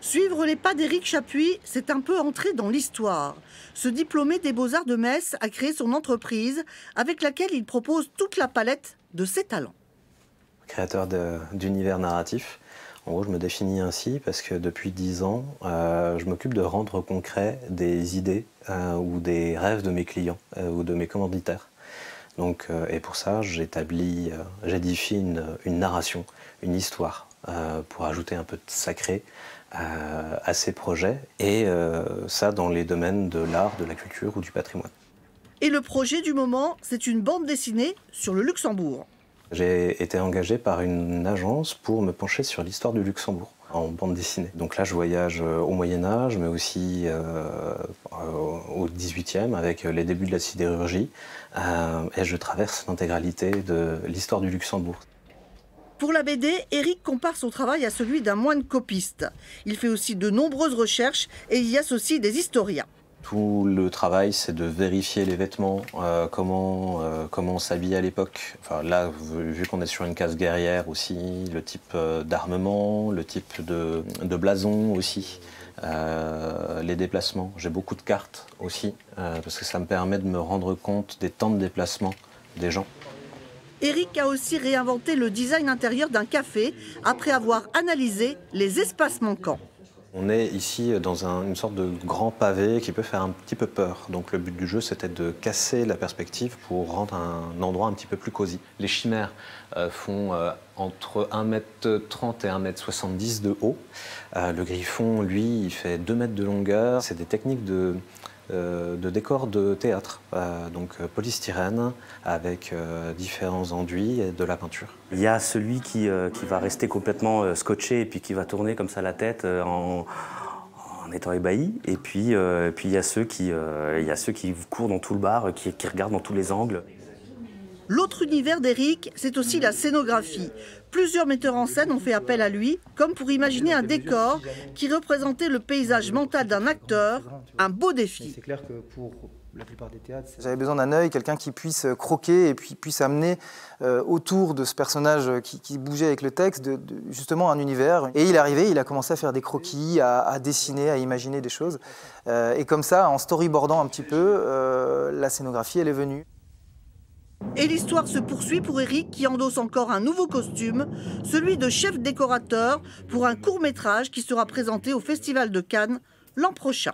Suivre les pas d'Éric Chapuis, c'est un peu entrer dans l'histoire. Ce diplômé des Beaux-Arts de Metz a créé son entreprise avec laquelle il propose toute la palette de ses talents. Créateur d'univers narratifs. En gros, je me définis ainsi parce que depuis 10 ans, je m'occupe de rendre concret des idées ou des rêves de mes clients ou de mes commanditaires. Donc, et pour ça, j'édifie une narration, une histoire, pour ajouter un peu de sacré à ces projets, et ça dans les domaines de l'art, de la culture ou du patrimoine. Et le projet du moment, c'est une bande dessinée sur le Luxembourg. J'ai été engagé par une agence pour me pencher sur l'histoire du Luxembourg en bande dessinée. Donc là, je voyage au Moyen-Âge, mais aussi au XVIIIe, avec les débuts de la sidérurgie, et je traverse l'intégralité de l'histoire du Luxembourg. Pour la BD, Éric compare son travail à celui d'un moine copiste. Il fait aussi de nombreuses recherches et y associe des historiens. Tout le travail, c'est de vérifier les vêtements, comment on s'habille à l'époque. Enfin, là, vu qu'on est sur une case guerrière aussi, le type d'armement, le type de blason aussi, les déplacements. J'ai beaucoup de cartes aussi, parce que ça me permet de me rendre compte des temps de déplacement des gens. Éric a aussi réinventé le design intérieur d'un café après avoir analysé les espaces manquants. On est ici dans une sorte de grand pavé qui peut faire un petit peu peur. Donc le but du jeu, c'était de casser la perspective pour rendre un endroit un petit peu plus cosy. Les chimères font entre 1,30 m et 1,70 m de haut. Le griffon, lui, il fait 2 mètres de longueur. C'est des techniques de décor de théâtre, donc polystyrène avec différents enduits et de la peinture. Il y a celui qui va rester complètement scotché et puis qui va tourner comme ça la tête en étant ébahi. Et puis il y a ceux qui courent dans tout le bar, qui regardent dans tous les angles. L'autre univers d'Éric, c'est aussi la scénographie. Plusieurs metteurs en scène ont fait appel à lui, comme pour imaginer un décor qui représentait le paysage mental d'un acteur, un beau défi. C'est clair que pour la plupart des théâtres... J'avais besoin d'un œil, quelqu'un qui puisse croquer et puis puisse amener autour de ce personnage qui bougeait avec le texte, justement un univers. Et il est arrivé, il a commencé à faire des croquis, à dessiner, à imaginer des choses. Et comme ça, en storyboardant un petit peu, la scénographie, elle est venue. Et l'histoire se poursuit pour Éric qui endosse encore un nouveau costume, celui de chef décorateur pour un court-métrage qui sera présenté au Festival de Cannes l'an prochain.